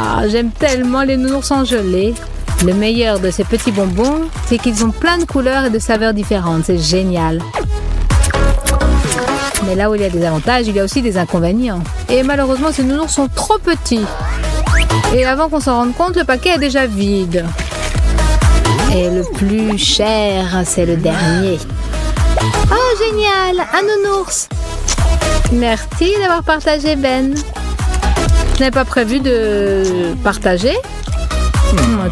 Ah, j'aime tellement les nounours en gelée. Le meilleur de ces petits bonbons, c'est qu'ils ont plein de couleurs et de saveurs différentes. C'est génial. Mais là où il y a des avantages, il y a aussi des inconvénients. Et malheureusement, ces nounours sont trop petits. Et avant qu'on s'en rende compte, le paquet est déjà vide. Et le plus cher, c'est le dernier. Oh, génial! Un nounours! Merci d'avoir partagé, Ben. Je n'avais pas prévu de partager.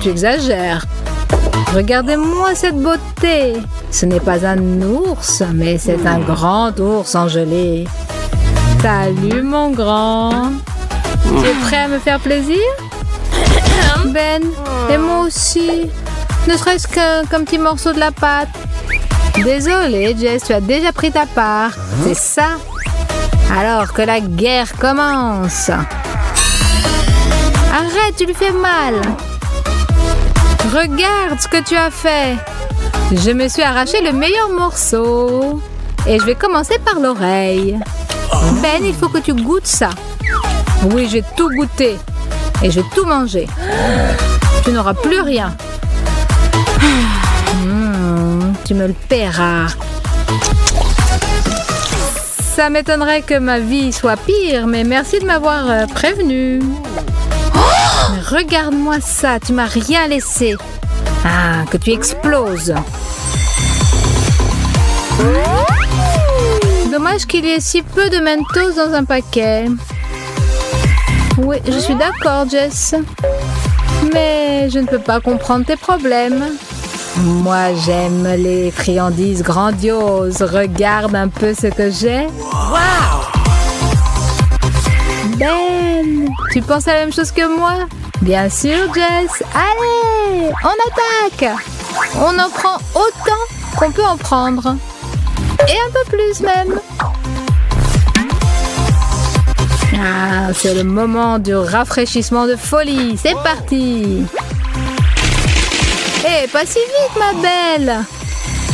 Tu exagères. Regardez-moi cette beauté. Ce n'est pas un ours, mais c'est un grand ours en gelée. Salut, mon grand. Tu es prêt à me faire plaisir? Ben, et moi aussi. Ne serait-ce qu'un petit morceau de la pâte. Désolée, Jess, tu as déjà pris ta part. C'est ça. Alors que la guerre commence. Arrête, tu lui fais mal. Regarde ce que tu as fait. Je me suis arraché le meilleur morceau. Et je vais commencer par l'oreille. Ben, il faut que tu goûtes ça. Oui, j'ai tout goûté. Et j'ai tout mangé. Tu n'auras plus rien. Tu me le paieras. Ça m'étonnerait que ma vie soit pire, mais merci de m'avoir prévenu. Mais regarde-moi ça, tu m'as rien laissé. Ah, que tu exploses. Dommage qu'il y ait si peu de Mentos dans un paquet. Oui, je suis d'accord, Jess. Mais je ne peux pas comprendre tes problèmes. Moi, j'aime les friandises grandioses. Regarde un peu ce que j'ai. Wow! Ben, tu penses à la même chose que moi? Bien sûr, Jess. Allez, on attaque. On en prend autant qu'on peut en prendre. Et un peu plus même. Ah, c'est le moment du rafraîchissement de folie. C'est parti. Hé, pas si vite, ma belle.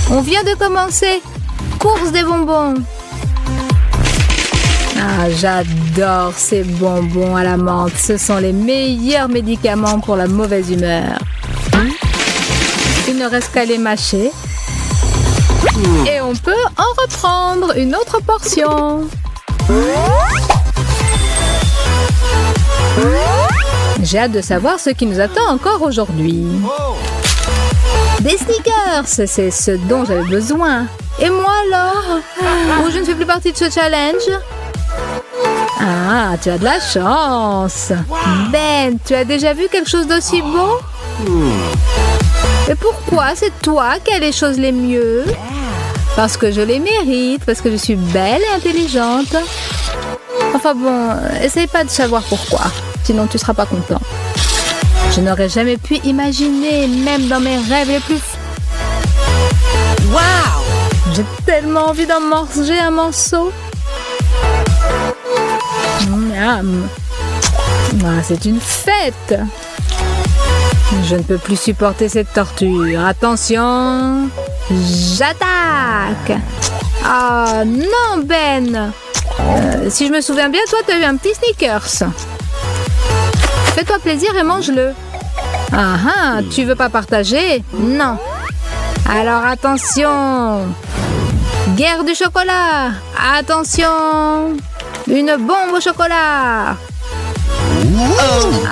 On vient de commencer. Course des bonbons. Ah, j'adore ces bonbons à la menthe. Ce sont les meilleurs médicaments pour la mauvaise humeur. Il ne reste qu'à les mâcher. Et on peut en reprendre une autre portion. J'ai hâte de savoir ce qui nous attend encore aujourd'hui. Des sneakers, c'est ce dont j'avais besoin. Et moi alors? Oh, je ne fais plus partie de ce challenge. Ah, tu as de la chance. Ben, tu as déjà vu quelque chose d'aussi beau? Et pourquoi c'est toi qui as les choses les mieux? Parce que je les mérite, parce que je suis belle et intelligente. Enfin bon, essaye pas de savoir pourquoi, sinon tu seras pas content. Je n'aurais jamais pu imaginer, même dans mes rêves les plus fous. Waouh! J'ai tellement envie d'en manger un morceau. Miam. Ah, c'est une fête. Je ne peux plus supporter cette torture. Attention, j'attaque. Ah non, Ben. Si je me souviens bien, toi, tu as eu un petit Snickers. Fais-toi plaisir et mange-le. Ah ah, tu veux pas partager? Non. Alors attention. Guerre du chocolat. Attention. Une bombe au chocolat.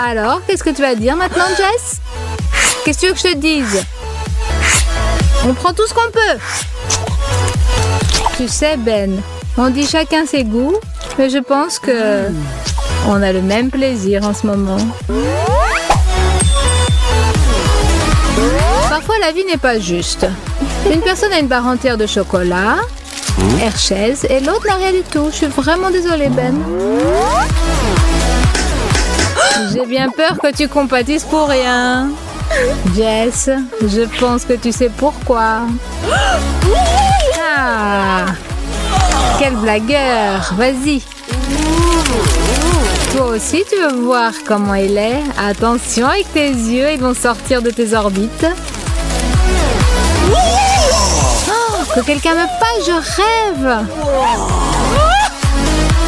Alors, qu'est-ce que tu vas dire maintenant, Jess? Qu'est-ce que tu veux que je te dise? On prend tout ce qu'on peut. Tu sais, Ben, on dit chacun ses goûts, mais je pense que on a le même plaisir en ce moment. Parfois, la vie n'est pas juste. Une personne a une barre entière de chocolat, Hershey's, et l'autre n'a rien du tout. Je suis vraiment désolée, Ben. J'ai bien peur que tu compatisses pour rien. Jess, je pense que tu sais pourquoi. Ah, quel blagueur. Vas-y. Toi aussi, tu veux voir comment il est? Attention avec tes yeux, ils vont sortir de tes orbites. Oh, que quelqu'un me fasse, je rêve.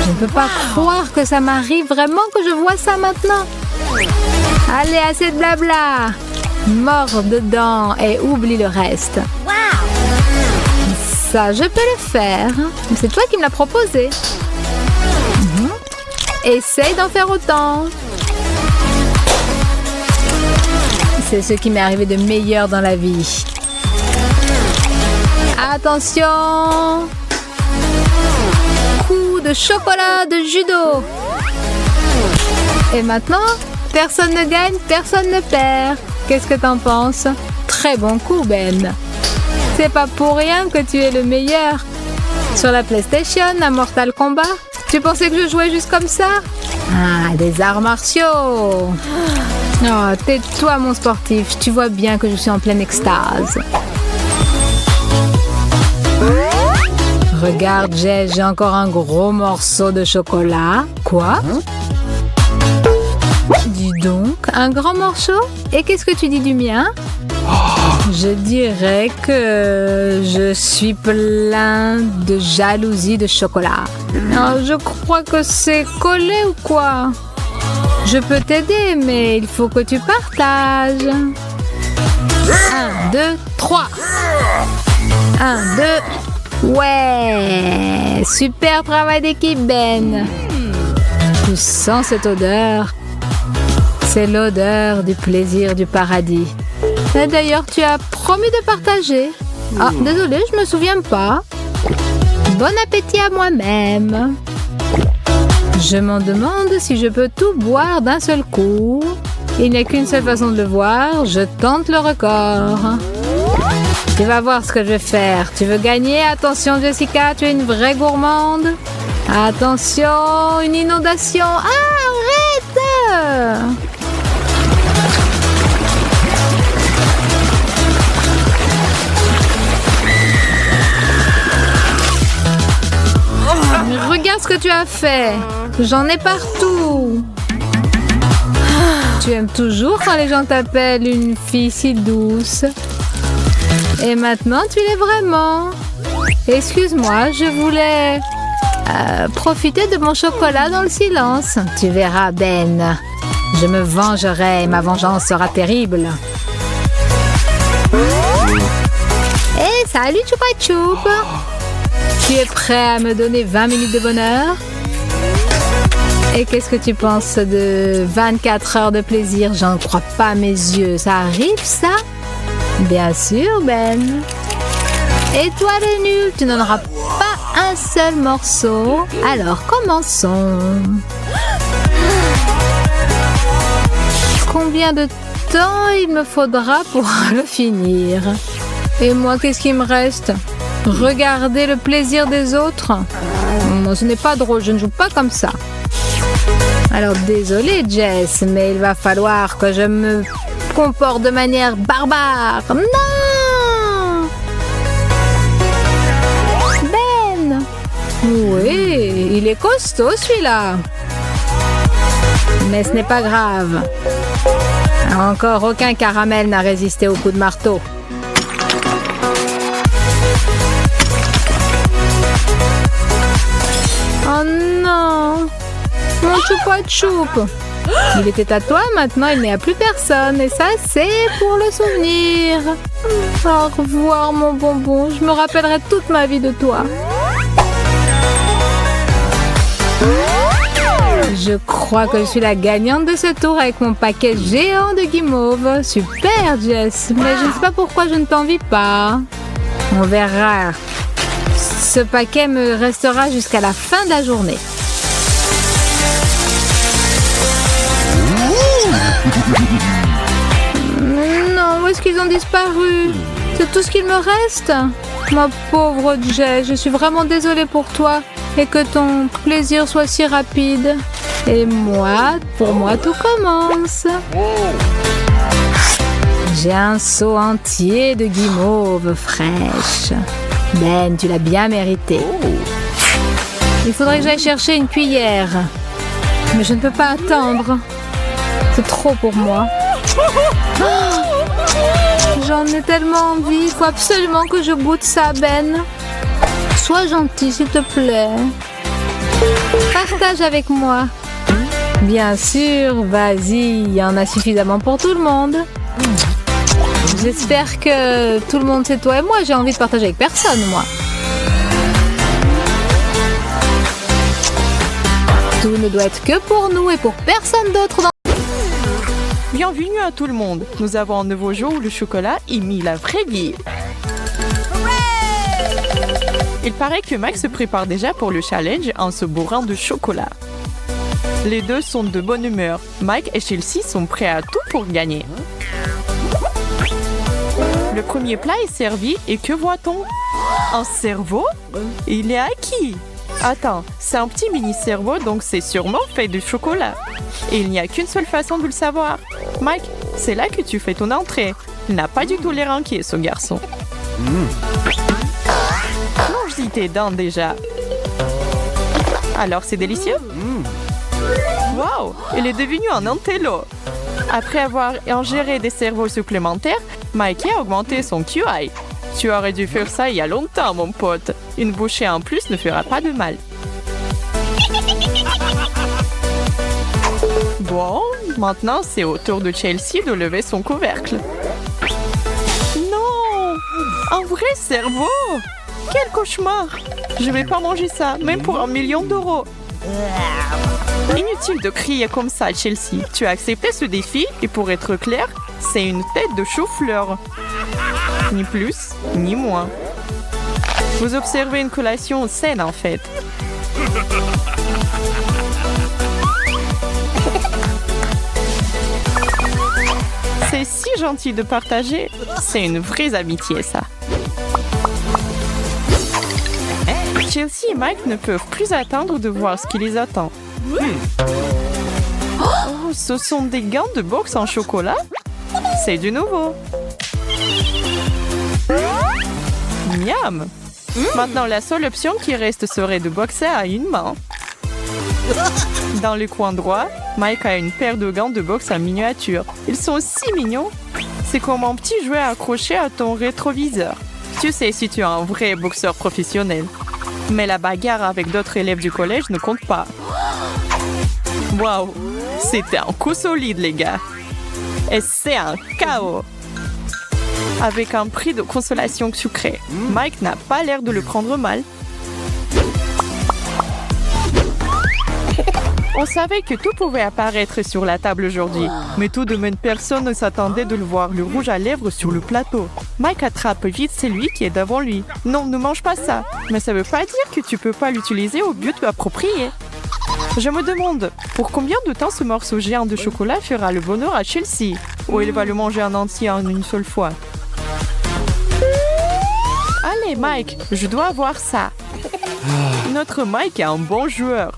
Je ne peux pas croire que ça m'arrive vraiment, que je vois ça maintenant. Allez, assez de blabla. Mords dedans et oublie le reste. Ça, je peux le faire. C'est toi qui me l'as proposé. Essaye d'en faire autant. C'est ce qui m'est arrivé de meilleur dans la vie. Attention! Coup de chocolat de judo. Et maintenant, personne ne gagne, personne ne perd. Qu'est-ce que t'en penses? Très bon coup, Ben. C'est pas pour rien que tu es le meilleur. Sur la PlayStation, à Mortal Kombat, tu pensais que je jouais juste comme ça? Ah, des arts martiaux. Oh, tais-toi, mon sportif. Tu vois bien que je suis en pleine extase. Regarde, j'ai encore un gros morceau de chocolat. Quoi? Dis donc, un grand morceau? Et qu'est-ce que tu dis du mien? Je dirais que je suis plein de jalousie de chocolat. Oh, je crois que c'est collé ou quoi? Je peux t'aider, mais il faut que tu partages. 1, 2, 3. 1, 2. Ouais! Super travail d'équipe, Ben. Tu sens cette odeur? C'est l'odeur du plaisir du paradis. Et d'ailleurs, tu as promis de partager. Ah, désolé, je me souviens pas. Bon appétit à moi-même. Je m'en demande si je peux tout boire d'un seul coup. Il n'y a qu'une seule façon de le voir. Je tente le record. Tu vas voir ce que je vais faire. Tu veux gagner? Attention, Jessica, tu es une vraie gourmande. Attention, une inondation. Ah, arrête! Regarde ce que tu as fait. J'en ai partout. Tu aimes toujours quand les gens t'appellent une fille si douce. Et maintenant, tu l'es vraiment. Excuse-moi, je voulais profiter de mon chocolat dans le silence. Tu verras, Ben. Je me vengerai et ma vengeance sera terrible. Hé, salut, Choupa Choup. Tu es prêt à me donner 20 minutes de bonheur? Et qu'est-ce que tu penses de 24 heures de plaisir? J'en crois pas à mes yeux. Ça arrive, ça? Bien sûr, Ben. Et toi, le nul, tu n'en auras pas un seul morceau. Alors, commençons. Combien de temps il me faudra pour le finir? Et moi, qu'est-ce qui me reste? Regarder le plaisir des autres? Ce n'est pas drôle, je ne joue pas comme ça. Alors désolée Jess, mais il va falloir que je me comporte de manière barbare. Non! Ben! Oui, il est costaud celui-là. Mais ce n'est pas grave. Encore aucun caramel n'a résisté au coup de marteau. Oh non! Mon Choupa Choup! Il était à toi, maintenant il n'est à plus personne. Et ça, c'est pour le souvenir. Au revoir, mon bonbon. Je me rappellerai toute ma vie de toi. Je crois que je suis la gagnante de ce tour avec mon paquet géant de guimauve. Super, Jess. Mais je ne sais pas pourquoi je ne t'envie pas. On verra. Ce paquet me restera jusqu'à la fin de la journée. Non, où est-ce qu'ils ont disparu? C'est tout ce qu'il me reste? Ma pauvre Jess, je suis vraiment désolée pour toi et que ton plaisir soit si rapide. Et moi, pour moi, tout commence. J'ai un seau entier de guimauve fraîche. Ben, tu l'as bien mérité. Il faudrait que j'aille chercher une cuillère. Mais je ne peux pas attendre. C'est trop pour moi. Oh, j'en ai tellement envie. Il faut absolument que je goûte ça, Ben. Sois gentil, s'il te plaît. Partage avec moi. Bien sûr, vas-y, il y en a suffisamment pour tout le monde. J'espère que tout le monde sait toi et moi, j'ai envie de partager avec personne, moi. Tout ne doit être que pour nous et pour personne d'autre dans... Bienvenue à tout le monde. Nous avons un nouveau jeu où le chocolat imite la vraie vie. Il paraît que Max se prépare déjà pour le challenge en se bourrant de chocolat. Les deux sont de bonne humeur. Mike et Chelsea sont prêts à tout pour gagner. Le premier plat est servi et que voit-on? Un cerveau? Il est à qui? Attends, c'est un petit mini-cerveau donc c'est sûrement fait de chocolat. Et il n'y a qu'une seule façon de le savoir. Mike, c'est là que tu fais ton entrée. Il n'a pas du tout l'air inquiet, ce garçon. Mange-y tes dents déjà. Alors c'est délicieux? Waouh, il est devenu un intello. Après avoir ingéré des cerveaux supplémentaires, Mikey a augmenté son QI. Tu aurais dû faire ça il y a longtemps, mon pote. Une bouchée en plus ne fera pas de mal. Bon, maintenant c'est au tour de Chelsea de lever son couvercle. Non! Un vrai cerveau! Quel cauchemar! Je vais pas manger ça, même pour 1 million d'euros. Inutile de crier comme ça, Chelsea. Tu as accepté ce défi et pour être clair, c'est une tête de chou-fleur. Ni plus, ni moins. Vous observez une collation saine en fait. C'est si gentil de partager. C'est une vraie amitié, ça. Chelsea et Mike ne peuvent plus attendre de voir ce qui les attend. Oh, ce sont des gants de boxe en chocolat? C'est du nouveau. Miam! Maintenant, la seule option qui reste serait de boxer à une main. Dans le coin droit, Mike a une paire de gants de boxe en miniature. Ils sont si mignons. C'est comme un petit jouet accroché à ton rétroviseur. Tu sais si tu es un vrai boxeur professionnel. Mais la bagarre avec d'autres élèves du collège ne compte pas. Waouh! C'était un coup solide, les gars. Et c'est un chaos. Avec un prix de consolation sucré. Mike n'a pas l'air de le prendre mal. On savait que tout pouvait apparaître sur la table aujourd'hui, mais tout de même personne ne s'attendait de le voir, le rouge à lèvres sur le plateau. Mike attrape vite celui qui est devant lui. Non, ne mange pas ça. Mais ça veut pas dire que tu peux pas l'utiliser au but approprié. Je me demande, pour combien de temps ce morceau géant de chocolat fera le bonheur à Chelsea? Ou il va le manger en entier en une seule fois? Allez, Mike, je dois avoir ça. Notre Mike est un bon joueur.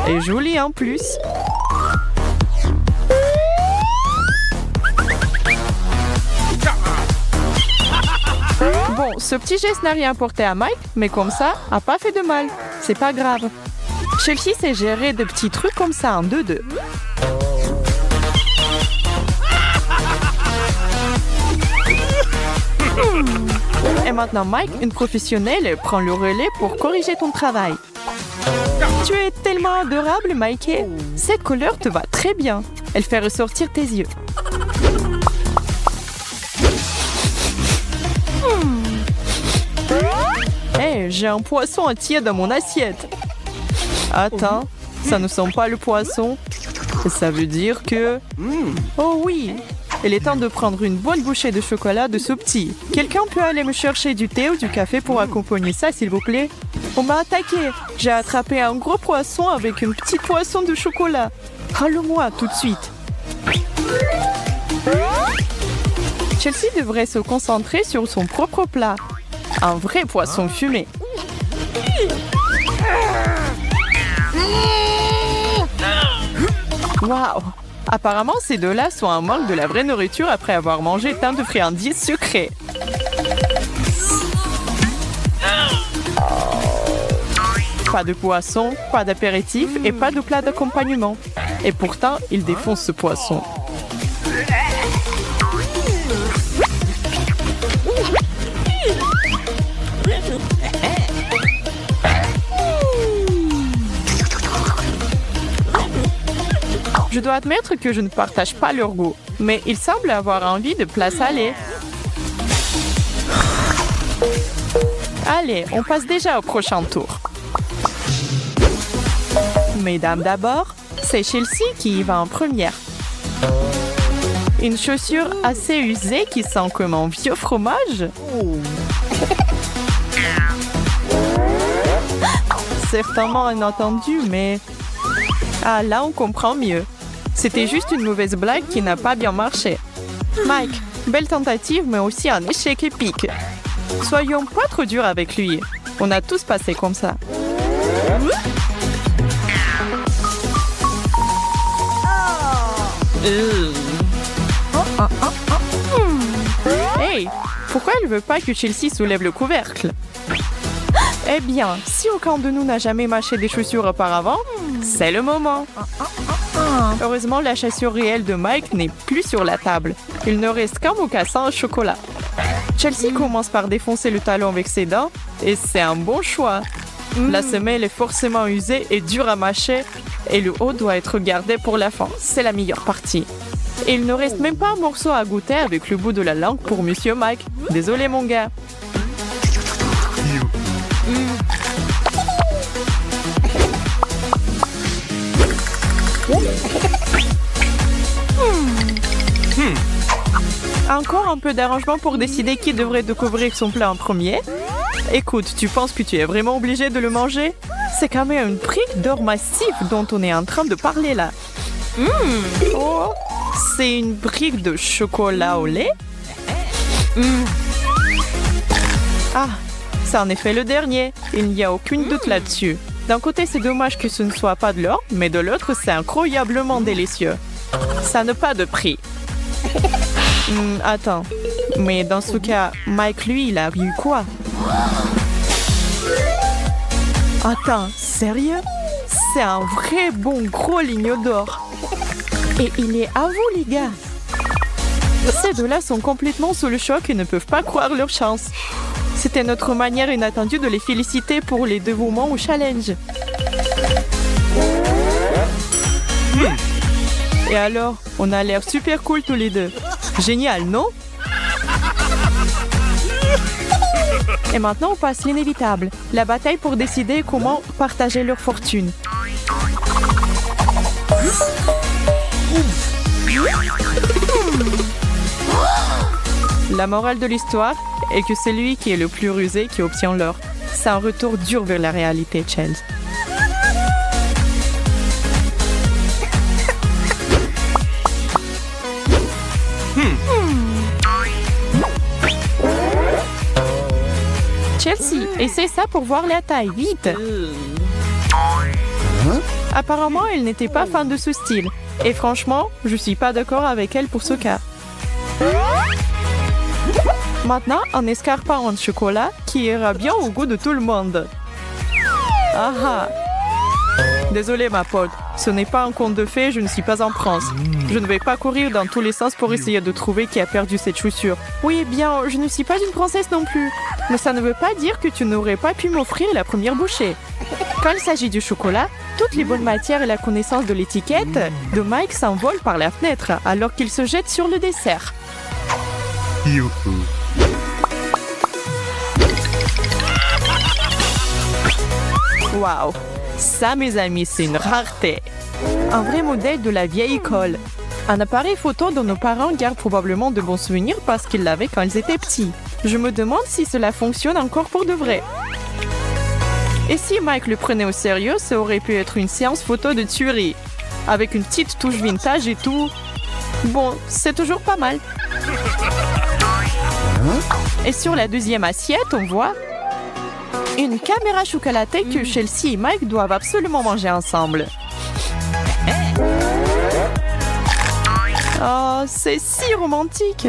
Et joli en plus. Bon, ce petit geste n'a rien apporté à Mike, mais comme ça, a pas fait de mal. C'est pas grave. Chelsea sait gérer de petits trucs comme ça en 2-2. Et maintenant, Mike, une professionnelle, prend le relais pour corriger ton travail. Tu es tellement adorable, Mikey. Cette couleur te va très bien. Elle fait ressortir tes yeux. Hey, j'ai un poisson entier dans mon assiette. Attends, ça ne sent pas le poisson. Ça veut dire que... Oh oui, il est temps de prendre une bonne bouchée de chocolat de ce petit. Quelqu'un peut aller me chercher du thé ou du café pour accompagner ça, s'il vous plaît? On m'a attaqué. J'ai attrapé un gros poisson avec une petite poisson de chocolat. Rends-le-moi tout de suite. Chelsea devrait se concentrer sur son propre plat. Un vrai poisson fumé. Waouh! Apparemment, ces deux-là sont en manque de la vraie nourriture après avoir mangé tant de friandises sucrées. Pas de poisson, pas d'apéritif et pas de plat d'accompagnement. Et pourtant, il défonce ce poisson. Je dois admettre que je ne partage pas leur goût, mais ils semblent avoir envie de plats salés. Allez, on passe déjà au prochain tour. Mesdames d'abord, c'est Chelsea qui y va en première. Une chaussure assez usée qui sent comme un vieux fromage. Certainement inattendu, mais... Ah, là, on comprend mieux. C'était juste une mauvaise blague qui n'a pas bien marché. Mike, belle tentative, mais aussi un échec épique. Soyons pas trop durs avec lui. On a tous passé comme ça. Hey, pourquoi elle veut pas que Chelsea soulève le couvercle? Eh bien, si aucun de nous n'a jamais mâché des chaussures auparavant, c'est le moment. Heureusement, la chaussure réelle de Mike n'est plus sur la table. Il ne reste qu'un mocassin au chocolat. Chelsea commence par défoncer le talon avec ses dents, et c'est un bon choix. La semelle est forcément usée et dure à mâcher, et le haut doit être gardé pour la fin. C'est la meilleure partie. Et il ne reste même pas un morceau à goûter avec le bout de la langue pour Monsieur Mike. Désolé, mon gars. Encore un peu d'arrangement pour décider qui devrait découvrir son plat en premier. Écoute, tu penses que tu es vraiment obligé de le manger? C'est quand même une brique d'or massif dont on est en train de parler là. Oh, c'est une brique de chocolat au lait? Ah, c'est en effet le dernier. Il n'y a aucune doute là-dessus. D'un côté, c'est dommage que ce ne soit pas de l'or, mais de l'autre, c'est incroyablement délicieux. Ça n'a pas de prix. Attends, mais dans ce cas, Mike, lui, il a eu quoi? Attends, sérieux? C'est un vrai bon gros ligne d'or. Et il est à vous, les gars. Ces deux-là sont complètement sous le choc et ne peuvent pas croire leur chance. C'était notre manière inattendue de les féliciter pour les dévouements au challenge. Et alors, on a l'air super cool tous les deux. Génial, non? Et maintenant, on passe l'inévitable. La bataille pour décider comment partager leur fortune. La morale de l'histoire est que c'est lui qui est le plus rusé qui obtient l'or. C'est un retour dur vers la réalité, Chelsea. Chelsea, essaie ça pour voir la taille, vite! Apparemment, elle n'était pas fan de ce style. Et franchement, je suis pas d'accord avec elle pour ce cas. Maintenant, un escarpin en chocolat qui ira bien au goût de tout le monde. Ah ah! Désolée, ma pote, ce n'est pas un conte de fées, je ne suis pas en France. Je ne vais pas courir dans tous les sens pour essayer de trouver qui a perdu cette chaussure. Oui, bien, je ne suis pas une princesse non plus. Mais ça ne veut pas dire que tu n'aurais pas pu m'offrir la première bouchée. Quand il s'agit du chocolat, toutes les bonnes matières et la connaissance de l'étiquette de Mike s'envolent par la fenêtre alors qu'il se jette sur le dessert. Waouh! Ça, mes amis, c'est une rareté. Un vrai modèle de la vieille école. Un appareil photo dont nos parents gardent probablement de bons souvenirs parce qu'ils l'avaient quand ils étaient petits. Je me demande si cela fonctionne encore pour de vrai. Et si Mike le prenait au sérieux, ça aurait pu être une séance photo de tuerie. Avec une petite touche vintage et tout. Bon, c'est toujours pas mal. Et sur la deuxième assiette, on voit une caméra chocolatée que Chelsea et Mike doivent absolument manger ensemble. Oh, c'est si romantique!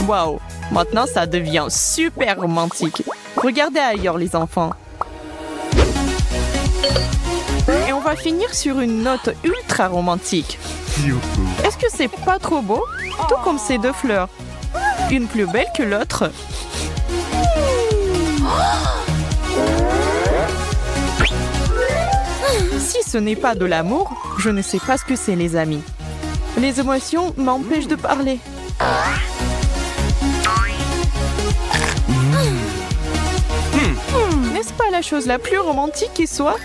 Waouh! Maintenant, ça devient super romantique. Regardez ailleurs, les enfants. Et on va finir sur une note ultra romantique. Est-ce que c'est pas trop beau? Tout comme ces deux fleurs. Une plus belle que l'autre. Si Si ce n'est pas de l'amour, je ne sais pas ce que c'est, les amis. Les émotions m'empêchent de parler. N'est-ce pas la chose la plus romantique qui soit?